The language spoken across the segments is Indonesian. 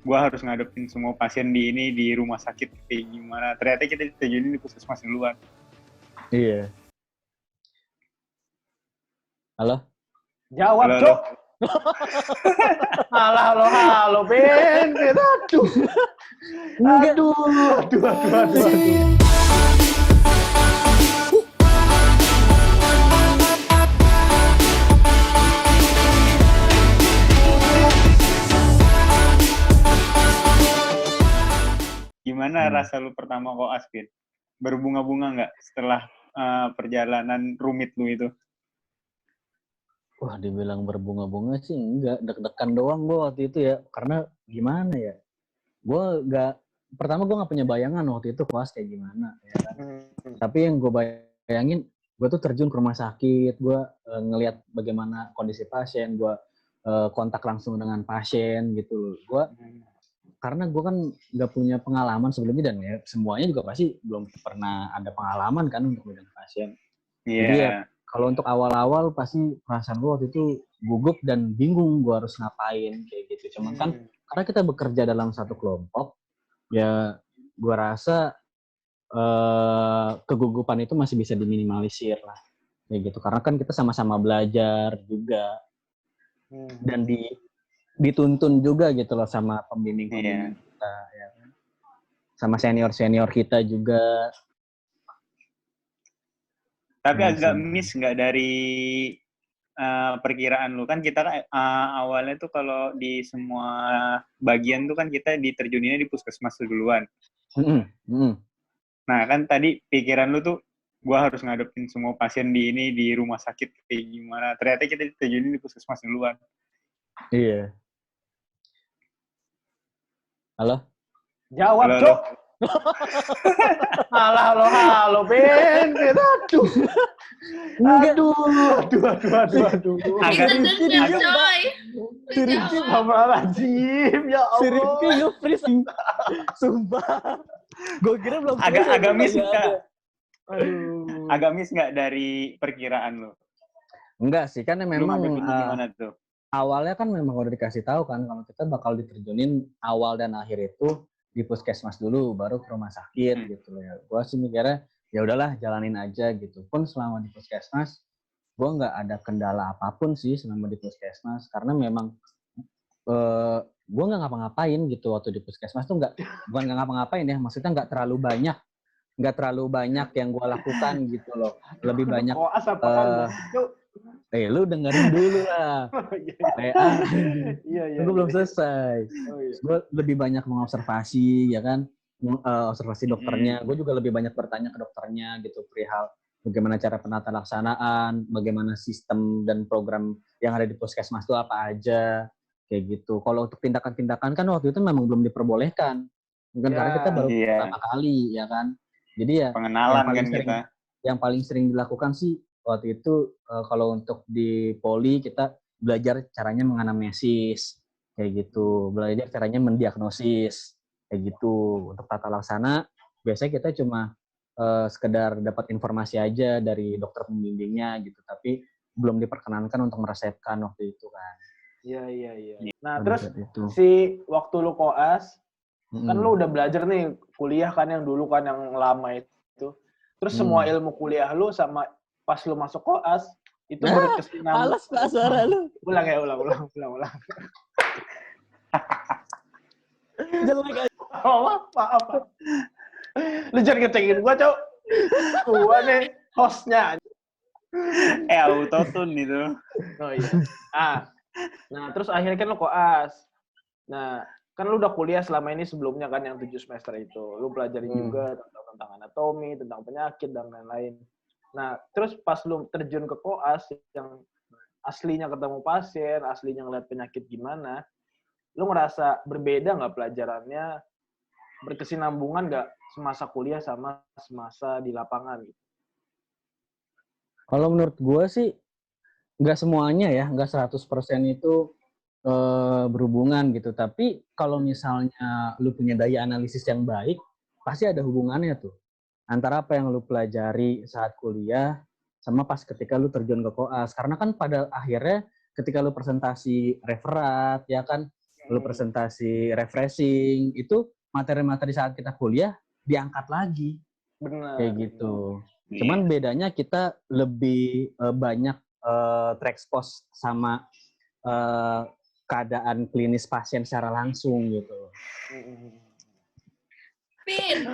gua harus ngadepin semua pasien di rumah sakit kayak gimana. Ternyata kita diterjunin di puskesmas duluan. Iya. Halo? Jawab, Cok. Halo, Ben. Aduh. Gimana rasa lu pertama koas, Bin? Berbunga-bunga nggak setelah perjalanan rumit lu itu? Wah, dibilang berbunga-bunga sih enggak, deg-degan doang gue waktu itu ya. Karena gimana ya? Pertama gue nggak punya bayangan waktu itu koas kayak gimana, ya kan? Tapi yang gue bayangin, gue tuh terjun ke rumah sakit, gue ngelihat bagaimana kondisi pasien, gue kontak langsung dengan pasien gitu. Karena gue kan nggak punya pengalaman sebelumnya dan ya semuanya juga pasti belum pernah ada pengalaman kan untuk megang pasien. Yeah. Jadi ya kalau untuk awal-awal pasti perasaan gue waktu itu gugup dan bingung gue harus ngapain kayak gitu. Cuman kan karena kita bekerja dalam satu kelompok, ya gue rasa kegugupan itu masih bisa diminimalisir lah kayak gitu. Karena kan kita sama-sama belajar juga dan dituntun juga gitu loh sama pembimbing kita, ya kan? Sama senior kita juga. Tapi agak miss nggak dari perkiraan lu? Kan kita awalnya tuh kalau di semua bagian tuh kan kita diterjuninnya di puskesmas duluan. Nah kan tadi pikiran lu tuh gua harus ngadepin semua pasien di rumah sakit kayak gimana. Ternyata kita diterjunin di puskesmas duluan. Iya. Halo? Jawab, Cok. Halo, Ben. Aduh. Agak coy. Rifki Astagfirullahaladzim, ya Allah. Si Rifki nge-freeze. Sumpah. Gue kira belum agak miss nggak? Aduh. Agak miss nggak dari perkiraan lu? Enggak sih, kan memang gimana tuh? Awalnya kan memang udah dikasih tahu kan kalau kita bakal diterjunin awal dan akhir itu di puskesmas dulu, baru ke rumah sakit gitu ya. Gue sih mikirnya ya udahlah jalanin aja gitu. Pun selama di puskesmas, gue nggak ada kendala apapun sih selama di puskesmas karena memang gue nggak ngapa-ngapain gitu waktu di puskesmas tuh bukan nggak ngapa-ngapain ya, maksudnya nggak terlalu banyak yang gue lakukan gitu loh. Lebih banyak. Koas apaan? Lu dengerin dulu lah. Iya. Gue belum selesai. Gue lebih banyak mengobservasi, ya kan? Observasi dokternya. Gue juga lebih banyak bertanya ke dokternya gitu perihal bagaimana cara penata laksanaan, bagaimana sistem dan program yang ada di puskesmas itu apa aja, kayak gitu. Kalau untuk tindakan-tindakan kan waktu itu memang belum diperbolehkan, bukan karena kita baru pertama kali, ya kan? Jadi ya pengenalan kan kita. Yang paling sering dilakukan sih waktu itu kalau untuk di poli kita belajar caranya menganamnesis kayak gitu, belajar caranya mendiagnosis kayak gitu. Untuk tata laksana biasanya kita cuma sekedar dapat informasi aja dari dokter pembimbingnya gitu, tapi belum diperkenankan untuk meresepkan waktu itu kan. Iya. Nah terus si waktu lu koas kan lu udah belajar nih kuliah kan yang dulu kan yang lama itu, terus semua ilmu kuliah lu sama pas lu masuk koas itu berkesinambungan. Alas lah suara lu. Ulang. Jelek aja. Maaf. Lu jangan ngecengin gua, Cok. Gua nih hostnya. Autotune itu. Oh iya. Nah, terus akhirnya kan lu koas. Nah, kan lu udah kuliah selama ini sebelumnya kan yang 7 semester itu. Lu pelajarin juga tentang anatomi, tentang penyakit dan lain-lain. Nah, terus pas lu terjun ke koas yang aslinya ketemu pasien, aslinya ngeliat penyakit gimana, lu ngerasa berbeda nggak pelajarannya, berkesinambungan nggak semasa kuliah sama semasa di lapangan? Kalau menurut gue sih, nggak semuanya ya, nggak 100% itu berhubungan gitu. Tapi kalau misalnya lu punya daya analisis yang baik, pasti ada hubungannya tuh. Antara apa yang lu pelajari saat kuliah sama pas ketika lu terjun ke koas. Karena kan pada akhirnya ketika lu presentasi referat, ya kan, lu presentasi refreshing, itu materi-materi saat kita kuliah diangkat lagi. Benar. Kayak gitu. Iya. Cuman bedanya kita lebih banyak terekspos sama keadaan klinis pasien secara langsung gitu. Pin,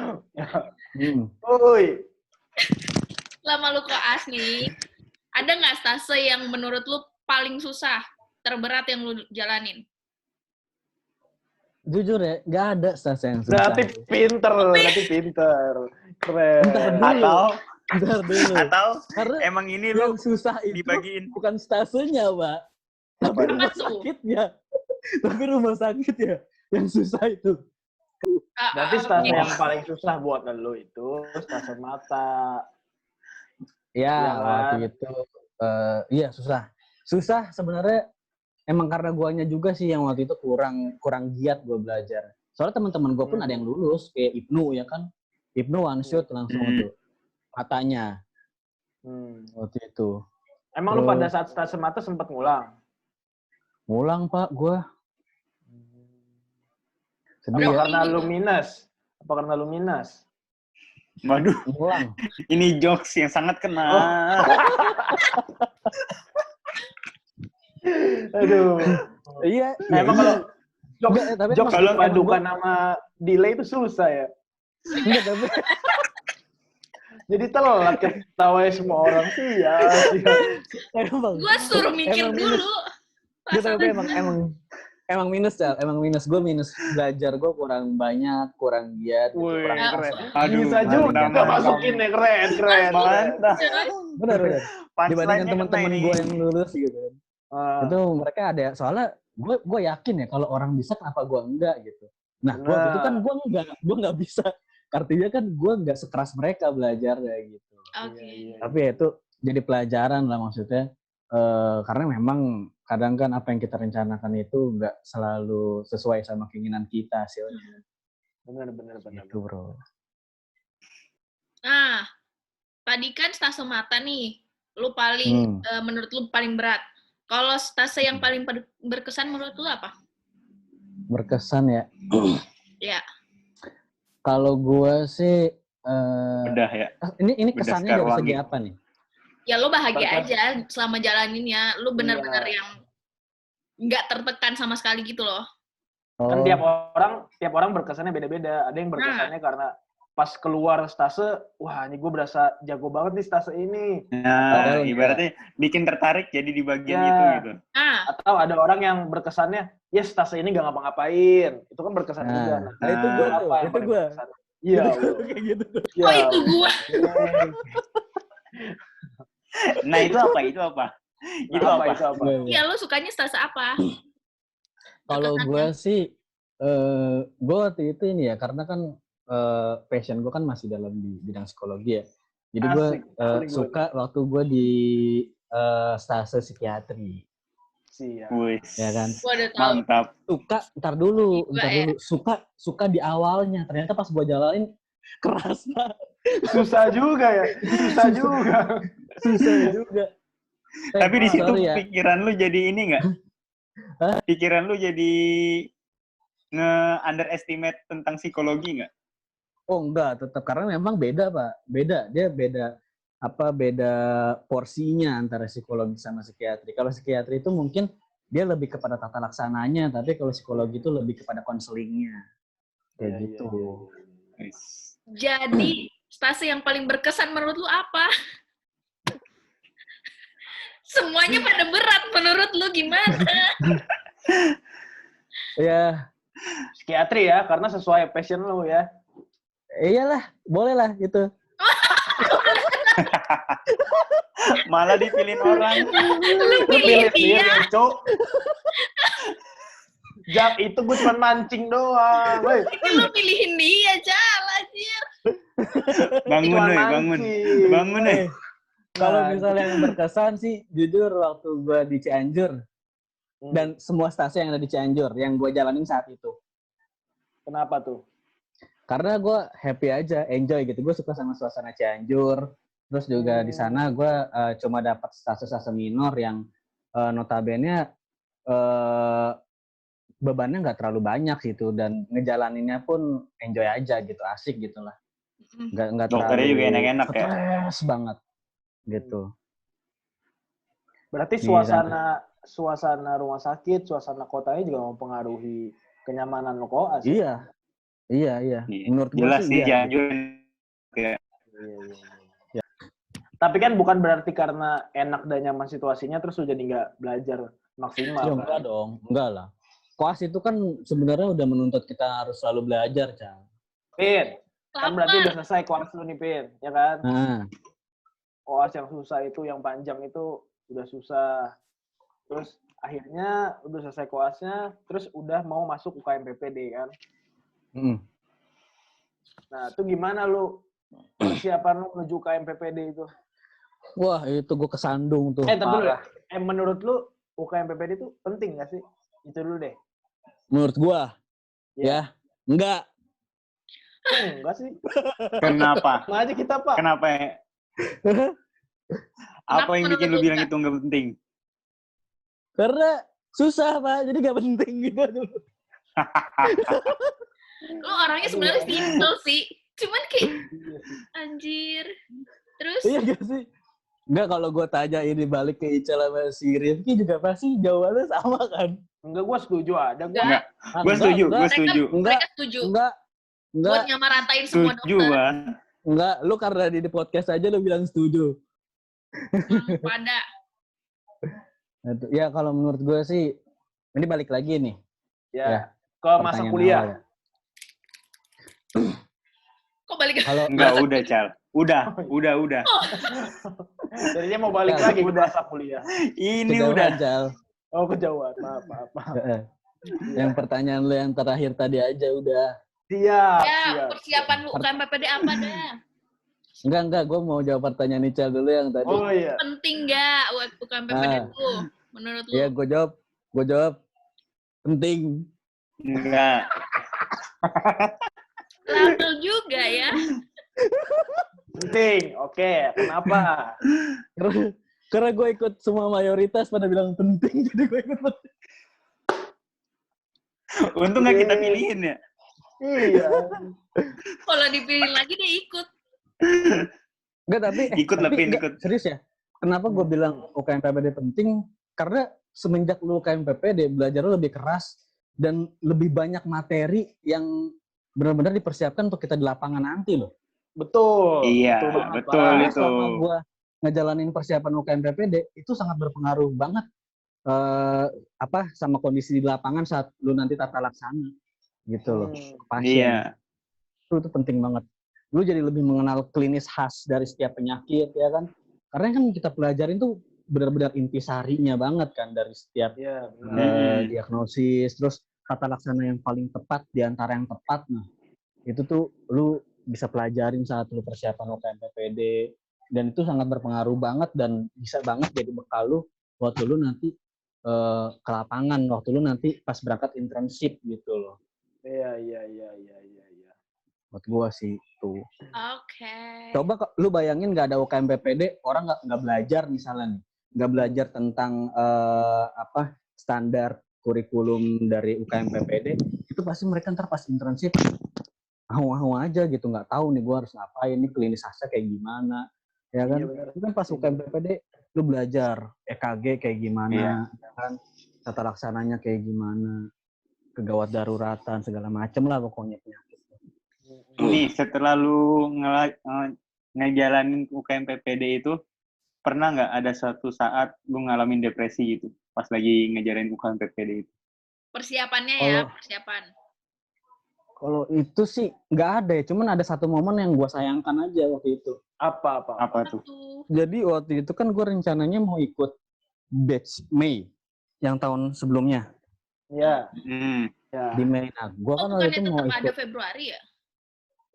Oi, lama lu koas nih, ada nggak stase yang menurut lu paling susah, terberat yang lu jalanin? Jujur ya, nggak ada stase yang susah. berarti pinter. Keren. Bentar dulu. Atau Karena emang ini lu yang susah itu dibagiin. bukan stasenya, Pak. Tapi Apa rumah tuh? sakitnya. Tapi rumah sakit ya yang susah itu. Berarti stase yang paling susah buat lo itu stase mata. Ya, Iya kan? waktu itu iya susah. Susah sebenarnya emang karena guanya juga sih yang waktu itu kurang giat gue belajar. Soalnya teman-teman gue pun ada yang lulus kayak Ibnu ya kan. Ibnu one shot langsung tuh matanya. Waktu itu. Emang lu pada saat stase mata sempat ngulang? Ngulang, Pak, gue. Apa Sedih ya. karena lu minus? Waduh, Ngulang. ini jokes yang sangat kena. Aduh. Iya. Emang kalau jokes kalau dipadukan sama delay itu susah ya. enggak, tapi Jadi telat ketawanya semua orang sih ya. emang. Gue suruh mikir Emang dulu. Gue tapi emang minus, Cal. Emang minus. Gue minus belajar. Gue kurang banyak, kurang giat. Gitu, Wih, kurang keren. Aduh, Bisa juga mantap. masukin ya, keren. Mantap. Benar. Dibandingkan Punchline-nya teman-teman kena gue ini. yang lulus gitu. Itu mereka ada. Soalnya gue yakin ya kalau orang bisa kenapa gue enggak gitu. Nah, waktu itu kan gue nggak bisa. Artinya kan gue nggak sekeras mereka belajar kayak gitu. Oke. Tapi ya itu jadi pelajaran lah maksudnya. Karena memang kadang kan apa yang kita rencanakan itu nggak selalu sesuai sama keinginan kita hasilnya. Benar. Gitu, bro. Nah, tadi kan stase mata nih, lu paling menurut lu paling berat. Kalau stase yang paling berkesan menurut lu apa? Berkesan ya. Ya. Kalau gue sih Udah ya. ini kesannya Bedah dari Sekarwangi. segi apa nih? Ya lu bahagia aja selama jalaninnya. Lu benar-benar yang nggak tertekan sama sekali gitu loh. Kan tiap orang berkesannya beda-beda. Ada yang berkesannya karena pas keluar stase, wah ini gue berasa jago banget nih stase ini. Nah, ibaratnya bikin tertarik jadi di bagian itu gitu. Atau ada orang yang berkesannya, ya stase ini gak ngapa-ngapain. Itu kan berkesan juga. Nah, itu gue tuh. Itu gue. Iya. Kayak gitu. Oh, itu gue. Nah, itu apa? Itu apa? Iya, lu sukanya stase apa? Kalau gue sih, gue waktu itu ini ya, karena kan passion gue kan masih dalam di bidang psikologi ya. Jadi gue suka waktu gue di stase psikiatri. Ya kan? Mantap. Suka, ntar dulu. Suka di awalnya. Ternyata pas gue jalanin, keras banget. Susah juga ya. Susah juga. Tapi di situ pikiran lu jadi ini nggak? Pikiran lu jadi nge-underestimate tentang psikologi nggak? Oh enggak, tetap karena memang beda, Pak. Dia beda porsinya antara psikologi sama psikiatri. Kalau psikiatri itu mungkin dia lebih kepada tata laksananya, tapi kalau psikologi itu lebih kepada konselingnya. Kayak gitu. Jadi, stase yang paling berkesan menurut lu apa? Semuanya pada berat, menurut lu gimana? Ya. Psikiatri ya, karena sesuai passion lu ya. Iyalah, boleh lah gitu. Malah dipilih orang. Lu pilih dia. Cok. Jak, itu gue cuma mancing doang. Itu lu pilihin dia, Cal, anjir. Bangun. Kalau misalnya yang berkesan sih, jujur waktu gue di Cianjur, dan semua stase yang ada di Cianjur, yang gue jalanin saat itu. Kenapa tuh? Karena gue happy aja, enjoy gitu. Gue suka sama suasana Cianjur. Terus juga di sana gue cuma dapat stase-stase minor yang notabene bebannya nggak terlalu banyak gitu dan ngejalaninnya pun enjoy aja gitu, asik gitu lah. Nggak Dokternya juga terlalu enak-enak ya. stres banget gitu. Berarti suasana rumah sakit, suasana kotanya juga mempengaruhi kenyamanan lo koas. Iya. Menurut gue jelas sih iya. Janjun. Iya. Tapi kan bukan berarti karena enak dan nyaman situasinya terus lu jadi nggak belajar maksimal. Ya, kan? enggak dong, enggak lah. Koas itu kan sebenarnya udah menuntut kita harus selalu belajar, Cang. Pin, kan berarti udah selesai koas lu nih, Pin, ya kan? Koas yang susah itu, yang panjang itu udah susah. Terus akhirnya udah selesai koasnya, terus udah mau masuk UKM PPD kan? Nah, itu gimana lu persiapan lu menuju UKM PPD itu? Wah, itu gue kesandung tuh. Dulu ya. Menurut lu UKM PPD itu penting nggak sih? Itu dulu deh. Menurut gue, ya, enggak. Enggak sih. Kenapa? Nah aja kita, Pak. Kenapa ya? Apa yang bikin lu bilang itu nggak penting? Karena susah, Pak. Jadi nggak penting gitu dulu. Lu orangnya sebenarnya simple sih. Cuman kayak, anjir. Terus? Iya gak sih? Enggak, kalau gue tanya ini balik ke Ical sama si Rifki juga pasti jawabannya sama kan? Enggak, gue setuju ada. Gue setuju. Mereka setuju. Enggak. Buat nyamaratain semua dokter. Enggak, lu karena di podcast aja lu bilang setuju. Pada. Ya kalau menurut gue sih, ini balik lagi nih. Ya. Ke masa kuliah. Kok balik? Enggak, udah, Cal. Udah. Oh. Jadinya mau balik lagi ke masa kuliah. Ini kejauhan, udah. Cal. Oh, kejauhan. Maaf. Yang pertanyaan lu yang terakhir tadi aja udah. Siap. Persiapan lu UKM PPD apa dah? Enggak. Gue mau jawab pertanyaan Ical dulu yang tadi. Oh iya. Penting nggak UKM PPD itu menurut lu? Iya, gue jawab. Penting. Enggak. Label juga ya. Penting. Oke. Kenapa? Karena gue ikut semua mayoritas pada bilang penting, jadi gue ikut penting. Untung nggak kita pilihin ya. Iya. Kalau dipilih lagi dia ikut. Enggak, tapi ikut. Serius ya? Kenapa gue bilang UKM PPD penting? Karena semenjak lu UKM PPD, belajar lu lebih keras dan lebih banyak materi yang benar-benar dipersiapkan untuk kita di lapangan nanti loh. Betul. Iya, betul itu. Selama gue ngejalanin persiapan UKM PPD, itu sangat berpengaruh banget sama kondisi di lapangan saat lu nanti tata laksana gitu loh. Pasien. Iya. Itu penting banget. Lu jadi lebih mengenal klinis khas dari setiap penyakit ya kan. Karena kan kita pelajarin tuh benar-benar intisarinya banget kan dari setiap diagnosis, terus tata laksana yang paling tepat di antara yang tepat. Nah, itu tuh lu bisa pelajarin saat lu persiapan UKM PPD dan itu sangat berpengaruh banget dan bisa banget jadi bekal lu waktu lu nanti ke lapangan, waktu lu nanti pas berangkat internship gitu loh. Iya. Buat gua sih tuh. Oke. Coba lu bayangin nggak ada UKM PPD, orang nggak belajar misalnya nih, nggak belajar tentang standar kurikulum dari UKM PPD, itu pasti mereka ntar pas internship hawa aja gitu, nggak tahu nih gue harus ngapain, nih klinis khasnya kayak gimana, ya kan? Itu kan pas UKM PPD lu belajar EKG kayak gimana, kan tata laksananya kayak gimana, kegawat daruratan segala macem lah pokoknya penyakit. Ini setelah lu ngejalanin UKM PPD itu, pernah nggak ada suatu saat lu ngalamin depresi gitu pas lagi ngejarin UKM PPD itu? Persiapan. Kalau itu sih nggak ada ya, cuman ada satu momen yang gue sayangkan aja waktu itu. Apa tuh? Jadi waktu itu kan gue rencananya mau ikut batch Mei yang tahun sebelumnya. Iya. Di Mei. Nah, gue kan waktu itu mau ikut. Ada Februari ya?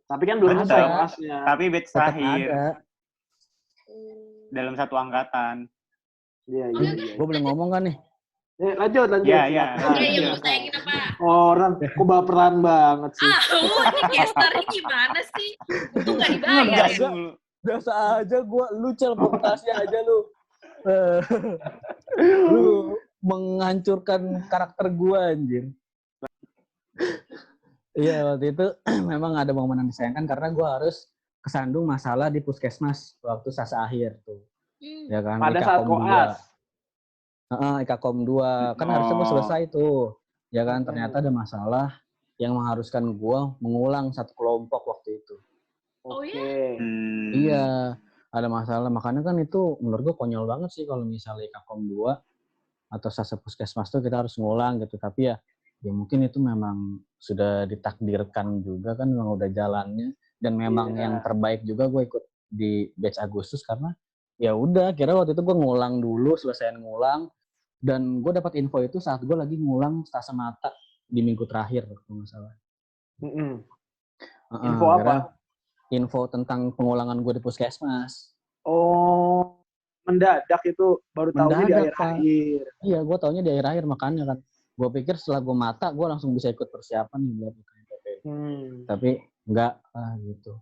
Tapi kan belum selesai kelasnya. Tapi batch terakhir. Dalam satu angkatan. Iya. Gue boleh ngomong kan nih? Lanjut. Iya. Yang mau sayangin apa? Orang, kok baperan banget sih. Ini gestarnya gimana sih? Itu nggak dibayar ya? Biasa aja lu Cel, reputasi aja lu. Lu menghancurkan karakter gue anjir. Iya, waktu itu memang ada momen yang disayangkan karena gue harus kesandung masalah di puskesmas waktu sasa akhir tuh. Ya kan, Pada saat koas. IKKOM 2. Kan harusnya gue selesai tuh. Ya kan, ternyata ada masalah yang mengharuskan gue mengulang satu kelompok waktu itu. Oke. Iya, ada masalah. Makanya kan itu menurut gue konyol banget sih kalau misalnya IKKOM 2 atau sasa puskesmas tuh kita harus ngulang gitu. Tapi ya mungkin itu memang sudah ditakdirkan juga kan, memang udah jalannya. Dan memang yang terbaik juga gue ikut di batch Agustus karena ya udah, kira waktu itu gue ngulang dulu, selesaiin ngulang. Dan gue dapat info itu saat gue lagi ngulang stase mata di minggu terakhir kalau nggak salah. Info apa? Info tentang pengulangan gue di puskesmas. Oh, mendadak itu, baru tahunya di akhir-akhir. Iya, gue tahunya di akhir-akhir, makanya kan. Gue pikir setelah gue mata, gue langsung bisa ikut persiapan nih buat UKMPP. Tapi enggak gitu.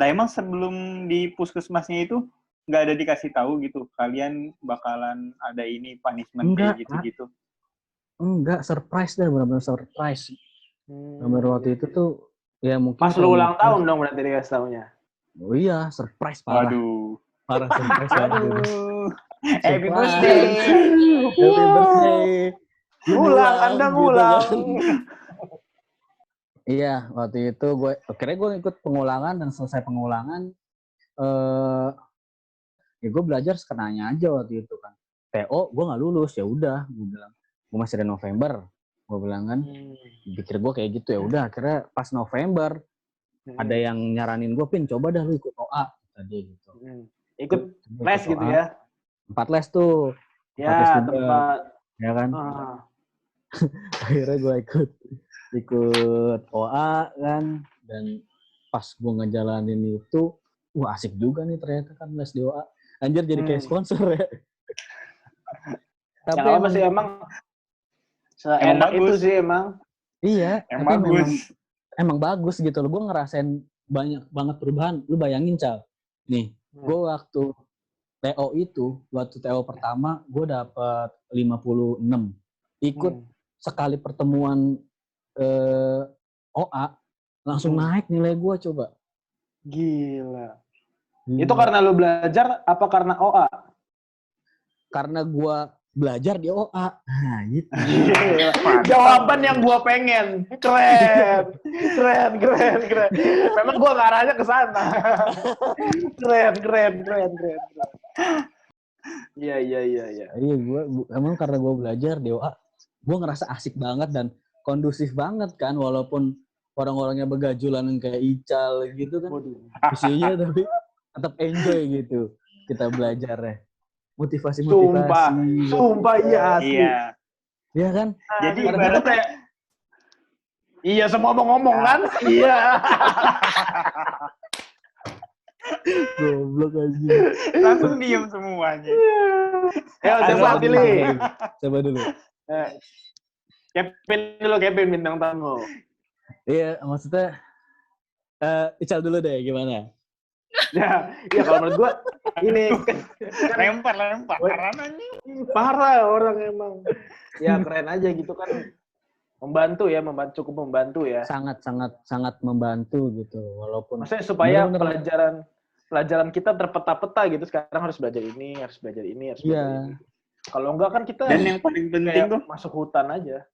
Lah emang sebelum di puskesmasnya itu nggak ada dikasih tahu gitu, kalian bakalan ada ini punishment kayak gitu-gitu? Enggak, surprise deh, benar-benar surprise. Nomor waktu itu tuh ya mungkin pas lu ulang tahun dong berarti dikasih taunya. Oh iya, surprise parah. Waduh. Parah surprise. Aduh. Happy birthday. Happy birthday. Ngulang, Anda ngulang. Gitu kan. Iya, waktu itu akhirnya gue ikut pengulangan, dan selesai pengulangan ya gue belajar sekenanya aja waktu itu kan. TO gue nggak lulus, ya udah, gue bilang gue masih ada November, gue bilang kan. Pikir gue kayak gitu, ya udah. Akhirnya pas November ada yang nyaranin gue, Pin coba dah lu ikut OA tadi gitu. Ikut les gitu ya? 4 les tuh. Ya, tempat. Ya kan? Akhirnya gue ikut OA kan, dan pas gue ngejalanin itu, wah asik juga nih ternyata kan les di OA. Anjir jadi kayak sponsor ya. Tapi apa sih emang enak itu sih emang. Iya, emang bagus. Emang bagus gitu loh. Gue ngerasain banyak banget perubahan. Lu bayangin, Cal. Nih, gue waktu TO itu, waktu TO pertama, gue dapet 56. Ikut sekali pertemuan OA, langsung naik nilai gue coba. Gila. Itu karena lu belajar apa karena OA? Karena gue belajar di OA. Nah, gitu. Jawaban yang gue pengen. Keren. Memang gue ngarahnya ke sana. Keren. Iya. Iya, gue emang karena gue belajar di OA, gue ngerasa asik banget dan kondusif banget kan, walaupun orang-orangnya begajulan kayak Ical gitu kan. Isinya tapi tetap enjoy gitu kita belajarnya. Motivasi. Sumpah iya asli. Iya kan? Jadi ibaratnya kayak iya, semua mau ngomong kan? Iya. Goblok aja. Langsung diem semuanya. Ya, coba pilih. Coba dulu. Kevin bintang tamu. Iya, maksudnya Ical dulu deh, gimana? Ya kalau menurut gue ini lempar parah orang emang. Ya keren aja gitu kan, cukup membantu ya. Sangat membantu gitu, walaupun maksudnya supaya pelajaran kita terpeta-peta gitu. Sekarang harus belajar ini. Kalau enggak kan kita, dan yang paling penting tuh masuk hutan aja.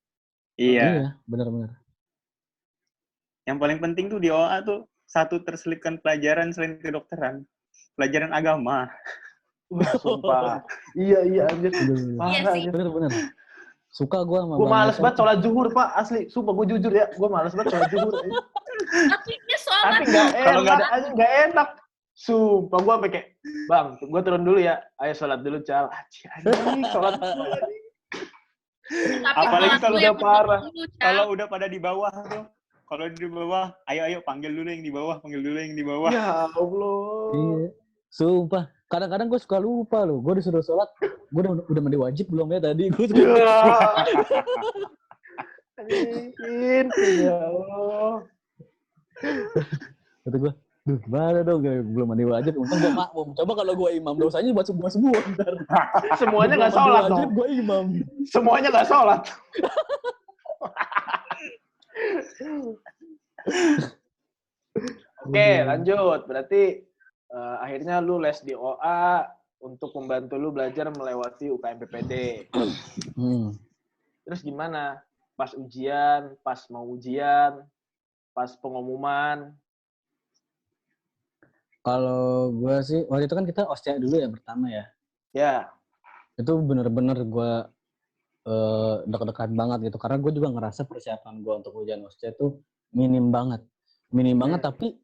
Iya, benar. Yang paling penting tuh di OA tuh satu terselipkan pelajaran selain kedokteran, pelajaran agama. Sumpah. Iya anjir. Bener. Suka gue sama. Gue males banget sholat zuhur, Pak, asli. Sumpah gue jujur ya, gue males banget sholat zuhur. Tapi nggak enak. Sumpah gue sampai kayak, Bang, gue turun dulu ya. Ayo sholat dulu, Cal. Anjing, sholat dulu. Apalagi kalau udah parah. Kalau udah pada di bawah tuh. Kalau di bawah, ayo panggil dulu yang di bawah. Ya Allah. Iya. Sumpah. Kadang-kadang gue suka lupa loh. Gue disuruh sholat. Gue udah mandi wajib belum ya tadi? Gue ya Allah. Kata gue, gimana dong? Belum mandi wajib. Untung gue makmum. Coba kalau gue imam, dosanya buat semua. Semuanya nggak sholat dong. Gue imam. Semuanya nggak sholat. Oke, lanjut. Berarti akhirnya lu les di OA untuk membantu lu belajar melewati UKM PPD. Terus gimana? Pas ujian, pas mau ujian, pas pengumuman. Kalau gue sih, waktu itu kan kita OSCE dulu ya pertama ya. Ya. Itu bener-bener gue deg-degan banget gitu. Karena gue juga ngerasa persiapan gue untuk ujian OSCE itu minim banget. Tapi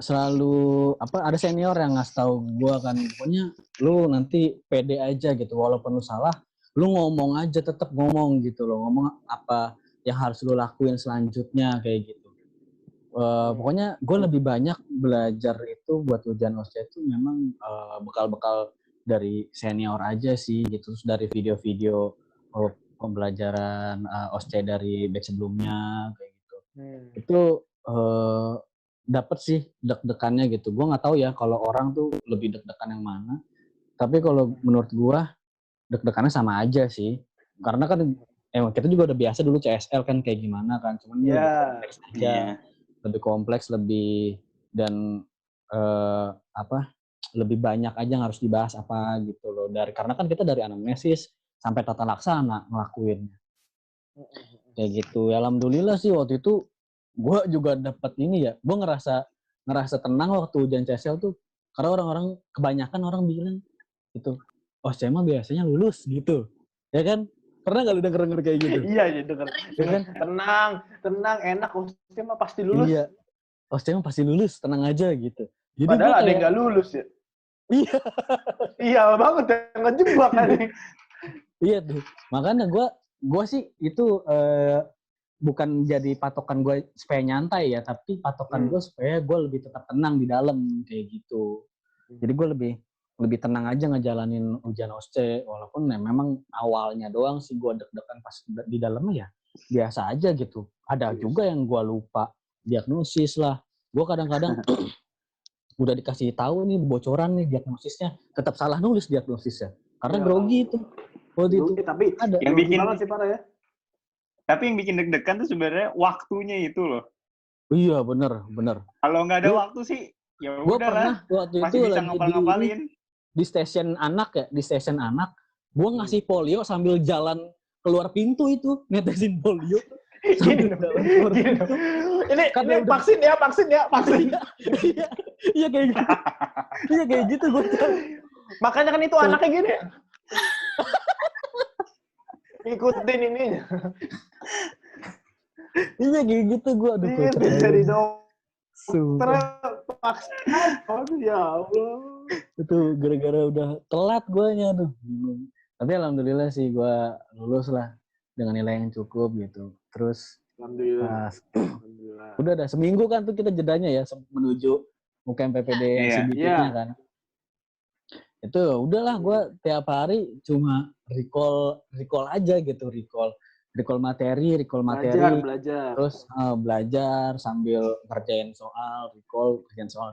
selalu ada senior yang ngasih tahu gue kan, pokoknya lu nanti pede aja gitu, walaupun lu salah lu ngomong aja, tetap ngomong gitu loh, ngomong apa yang harus lu lakuin selanjutnya kayak gitu. Pokoknya gue lebih banyak belajar itu buat ujian OSCE itu memang bekal-bekal dari senior aja sih gitu, terus dari video-video pembelajaran OSCE dari batch sebelumnya kayak gitu. Itu dapet sih deg-degannya gitu. Gue nggak tahu ya kalau orang tuh lebih deg-degan yang mana. Tapi kalau menurut gue deg-degannya sama aja sih. Karena kan kita juga udah biasa dulu CSL kan kayak gimana kan. Cuman lebih kompleks aja. Lebih kompleks, lebih dan lebih banyak aja yang harus dibahas apa gitu loh. Karena kan kita dari anamnesis sampai tata laksana ngelakuinnya. Kayak gitu. Ya, alhamdulillah sih waktu itu gue juga dapat ini ya, gue ngerasa tenang waktu ujian CSL tuh, karena orang-orang kebanyakan orang bilang gitu, saya mah biasanya lulus gitu, ya kan? Pernah nggak lu denger kayak gitu? Iya denger. Ya kan? Tenang, enak, saya mah pasti lulus. Iya, saya mah pasti lulus, tenang aja gitu. Jadi padahal ada yang nggak lulus ya. Iya. Iya banget ya, ngejebak kan. Iya tuh, makanya gue sih itu bukan jadi patokan gue supaya nyantai ya, tapi patokan gue supaya gue lebih tetap tenang di dalam kayak gitu. Jadi gue lebih tenang aja ngejalanin ujian OSCE, walaupun memang awalnya doang sih gue deg-degan, pas di dalamnya ya biasa aja gitu. Ada juga yang gue lupa diagnosis lah. Gue kadang-kadang udah dikasih tahu nih bocoran nih diagnosisnya, tetap salah nulis diagnosisnya karena grogi itu. Tapi ada yang bikin banget sih parah ya. Tapi yang bikin deg-degan tuh sebenarnya waktunya itu loh. Iya bener. Kalau nggak ada waktu sih, ya udah lah. Gue pernah waktu masih itu bisa lagi ngapal-ngapalin. Di stasiun anak, gue ngasih polio sambil jalan keluar pintu itu, netesin polio. Gini. Ini vaksin ya. Iya kayak gitu. Iya kayak gitu gue. Makanya kan itu anaknya gini. Ikutin ini. Iya kayak gitu gue. Aduh, dari dokter vaksin. Aduh ya Allah. Itu gara-gara udah telat guanya tuh. Tapi alhamdulillah sih gue lulus lah dengan nilai yang cukup gitu. Terus alhamdulillah. Udah ada seminggu kan tuh kita jedanya ya menuju UKM PPD CBT-nya kan. Itu udahlah gue tiap hari cuma recall aja gitu, recall materi, belajar. Terus belajar sambil kerjain soal, kerjain soal,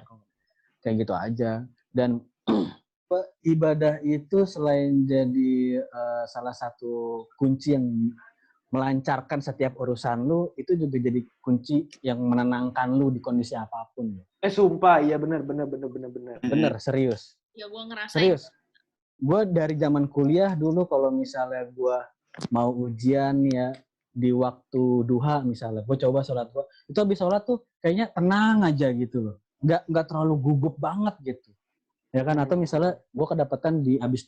kayak gitu aja. Dan ibadah itu selain jadi salah satu kunci yang melancarkan setiap urusan lu, itu juga jadi kunci yang menenangkan lu di kondisi apapun. Sumpah, iya benar. Bener, serius. Ya gue ngerasain. Serius. Gue dari zaman kuliah dulu kalau misalnya gue mau ujian ya di waktu duha misalnya, gue coba sholat gue, itu habis sholat tuh kayaknya tenang aja gitu loh. Nggak terlalu gugup banget gitu. Ya kan, atau misalnya gue kedapatan di habis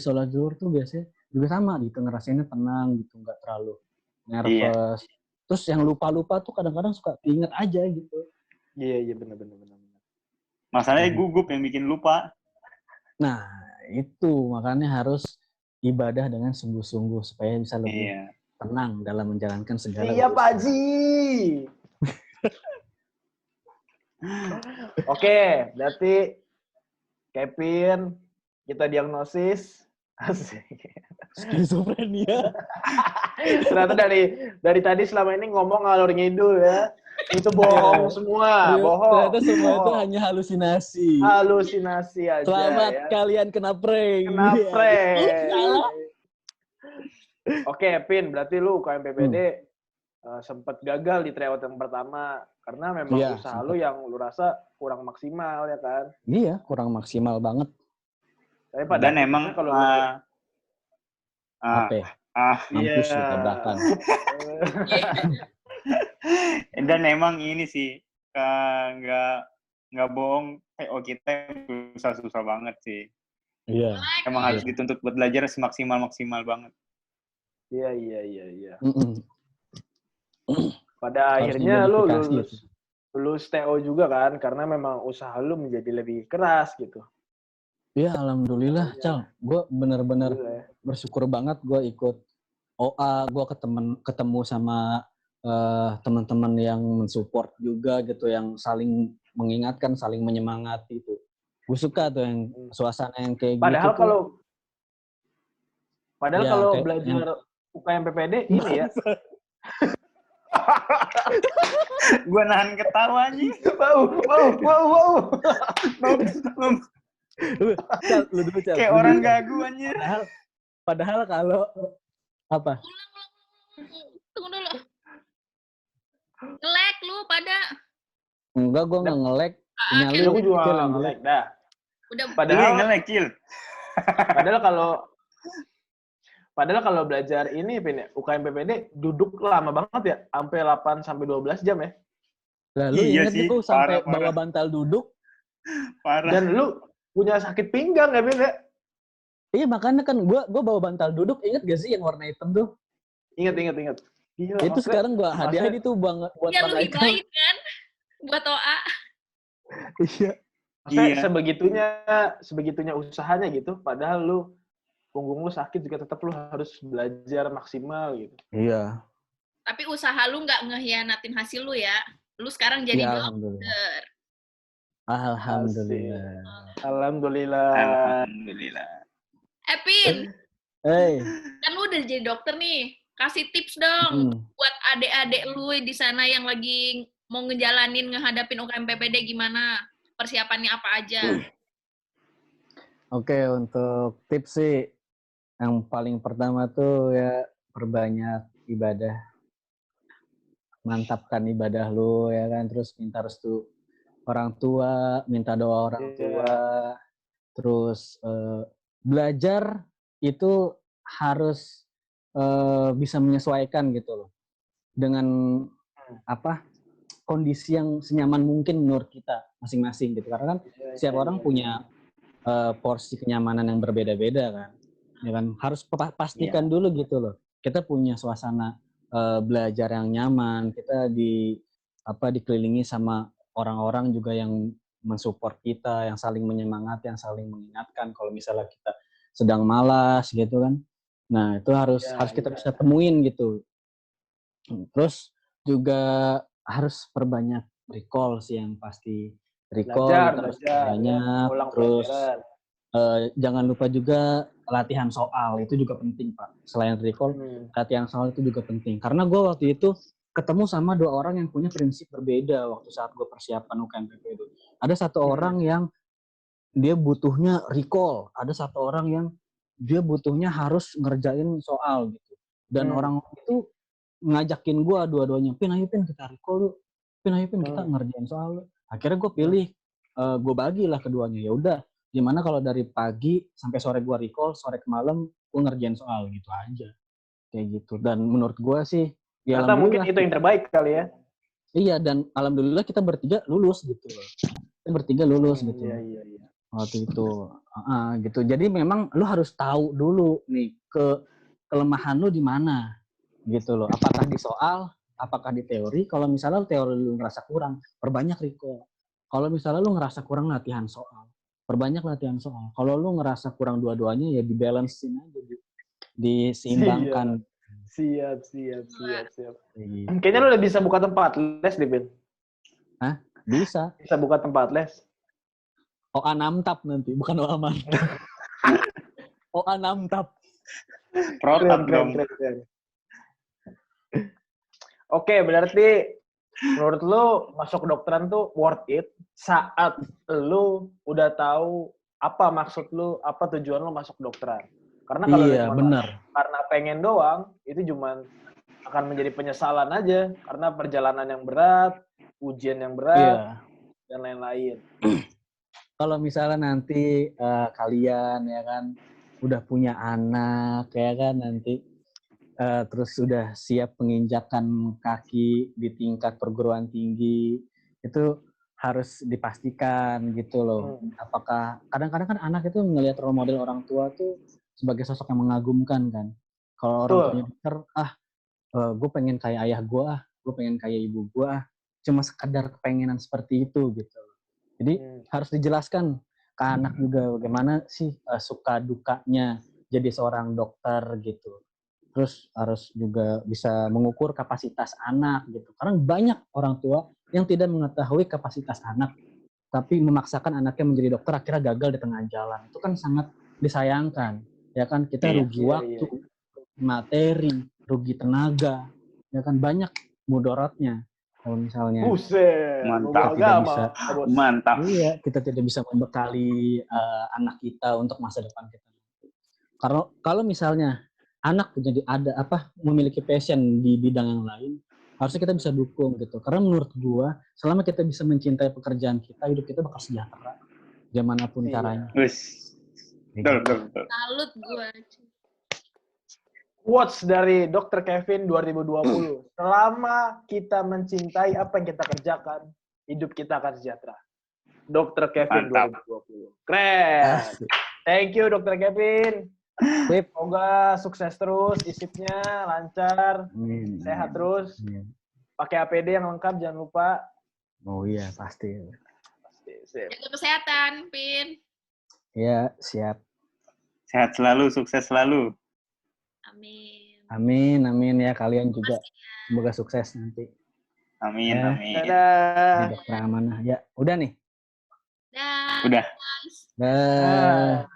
sholat zuhur tuh biasanya juga sama gitu, ngerasainnya tenang gitu, nggak terlalu nervous. Iya. Terus yang lupa-lupa tuh kadang-kadang suka inget aja gitu. Iya benar. Masalahnya gugup yang bikin lupa. Nah itu makanya harus ibadah dengan sungguh-sungguh supaya bisa lebih tenang dalam menjalankan segala. Iya Pak Ji. Oke, berarti Kevin kita diagnosis skizofrenia. Ternyata dari tadi selama ini ngomong ngalor ngidul ya. Itu bohong semua, bohong. Ternyata semua itu hanya halusinasi. Halusinasi aja. Selamat kalian kena prank. Oke, Pin, berarti lu UKM PPD sempat gagal di tryout yang pertama karena memang usaha lu yang lu rasa kurang maksimal ya kan? Iya, kurang maksimal banget. Tapi dan emang kalau mampus tabrakan. Dan emang ini sih nggak bohong, kita susah banget sih. Iya. Emang harus dituntut buat belajar semaksimal banget. Iya. Pada akhirnya lu lulus TO juga kan, karena memang usaha lu menjadi lebih keras gitu. Iya, alhamdulillah, Cal. Gue bener-bener bersyukur banget gue ikut OA, gue ketemu sama teman-teman yang mensupport juga gitu, yang saling mengingatkan, saling menyemangati itu. Gue suka tuh yang suasana yang kayak padahal gitu. Padahal kalau belajar UKM PPD ini ya. Gue nahan ketawa aja. Wow. Cal, lu dulu, Cal. Kayak orang gagu anjir. Padahal kalau apa? Tunggu dulu. Nge-lag lu pada. Enggak, gue nggak nge-lag. Nyali aku juga nge-lag dah. Udah. Padahal nge-lag, Cil. Padahal kalau belajar ini UKM PPD duduk lama banget ya, sampai 8 sampai 12 jam ya. Lalu inget sih, tuh sampai bawa bantal duduk. Parah. Dan lu punya sakit pinggang ya, Ben ya? Iya, makanya kan gue bawa bantal duduk, inget gak sih yang warna hitam tuh? Ingat. Gila, itu sekarang gue hadiahin itu buat ya, lebih baik kan buat OA. Iya. Sebegitunya usahanya gitu, padahal lu punggung lu sakit juga tetap lu harus belajar maksimal gitu. Iya. Tapi usaha lu nggak ngehianatin hasil lu ya. Lu sekarang jadi dokter. Alhamdulillah. Epin. Hey. Kan lu udah jadi dokter nih. Kasih tips dong buat adik-adik lu di sana yang lagi mau ngehadapin UKM PPD gimana? Persiapannya apa aja? Oke, untuk tips sih yang paling pertama tuh ya perbanyak ibadah. Mantapkan ibadah lu ya kan, terus minta restu orang tua, minta doa orang tua. Terus belajar itu harus bisa menyesuaikan gitu loh dengan kondisi yang senyaman mungkin menurut kita masing-masing gitu, karena kan setiap orang punya porsi kenyamanan yang berbeda-beda kan, ya kan harus pastikan dulu gitu loh kita punya suasana belajar yang nyaman, kita dikelilingi sama orang-orang juga yang mensupport kita, yang saling menyemangati, yang saling mengingatkan kalau misalnya kita sedang malas gitu kan. Nah, itu harus kita bisa temuin gitu. Terus juga harus perbanyak recall sih yang pasti. Recall terus banyak. Terus jangan lupa juga latihan soal, itu juga penting, Pak. Selain recall, latihan soal itu juga penting. Karena gue waktu itu ketemu sama 2 orang yang punya prinsip berbeda waktu saat gue persiapan UKMPP itu. Ada 1 orang yang dia butuhnya recall, ada 1 orang yang dia butuhnya harus ngerjain soal gitu. Dan orang itu ngajakin gue dua-duanya, ayo Pin kita recall yuk, ayo Pin kita ngerjain soal. Akhirnya gue pilih, gue bagilah keduanya. Ya udah, gimana kalau dari pagi sampai sore gue recall, sore ke malam gue ngerjain soal gitu aja, kayak gitu. Dan menurut gue sih, ya ternyata mungkin itu yang terbaik kali ya. Iya, dan alhamdulillah kita bertiga lulus gitu loh. Kita bertiga lulus gitu. Iya. Waktu itu, gitu. Jadi memang lu harus tahu dulu nih kelemahan lu di mana, gitu loh. Apakah di soal, apakah di teori? Kalau misalnya teori lu ngerasa kurang, perbanyak recall. Kalau misalnya lu ngerasa kurang latihan soal, perbanyak latihan soal. Kalau lu ngerasa kurang dua-duanya, ya dibalancein aja, diseimbangkan. Siap. Kayaknya lu udah bisa buka tempat les deh, Ben. Hah? Bisa. Bisa buka tempat les. OA 6 tap nanti, bukan OA mantap. OA 6 tap. Protap dong. Oke, berarti menurut lu masuk kedokteran tuh worth it saat lu udah tahu apa maksud lu, apa tujuan lu masuk kedokteran. Karena kalau benar. Karena pengen doang, itu cuman akan menjadi penyesalan aja karena perjalanan yang berat, ujian yang berat, dan lain-lain. Kalau misalnya nanti kalian ya kan udah punya anak ya kan nanti terus sudah siap menginjakan kaki di tingkat perguruan tinggi, itu harus dipastikan gitu loh. Apakah kadang-kadang kan anak itu melihat role model orang tua tuh sebagai sosok yang mengagumkan kan. Kalau orang tuanya dokter, gue pengen kayak ayah gue, gue pengen kayak ibu gue, cuma sekadar kepengenan seperti itu gitu. Jadi harus dijelaskan ke anak juga bagaimana sih suka dukanya jadi seorang dokter gitu. Terus harus juga bisa mengukur kapasitas anak gitu. Karena banyak orang tua yang tidak mengetahui kapasitas anak, tapi memaksakan anaknya menjadi dokter akhirnya gagal di tengah jalan. Itu kan sangat disayangkan. Ya kan kita rugi waktu, materi, rugi tenaga. Ya kan banyak mudaratnya. Kalau misalnya mantap. Iya, kita tidak bisa membekali anak kita untuk masa depan kita. Kalau misalnya anak memiliki passion di bidang yang lain, harusnya kita bisa dukung gitu. Karena menurut gua, selama kita bisa mencintai pekerjaan kita, hidup kita bakal sejahtera. Dimanapun caranya. Betul. Salut gua. Quotes dari Dr. Kevin 2020. Selama kita mencintai apa yang kita kerjakan, hidup kita akan sejahtera. Dr. Kevin Mantap. 2020. Keren. Thank you Dr. Kevin. Semoga sukses terus, isipnya lancar, sehat terus. Pakai APD yang lengkap, jangan lupa. Oh iya, pasti. Jaga kesehatan, Pin. Iya, siap. Sehat selalu, sukses selalu. Amin ya, kalian juga semoga sukses nanti. Amin. Dadah. Dokter amanah. Ya, udah nih. Dah. Udah. Dah.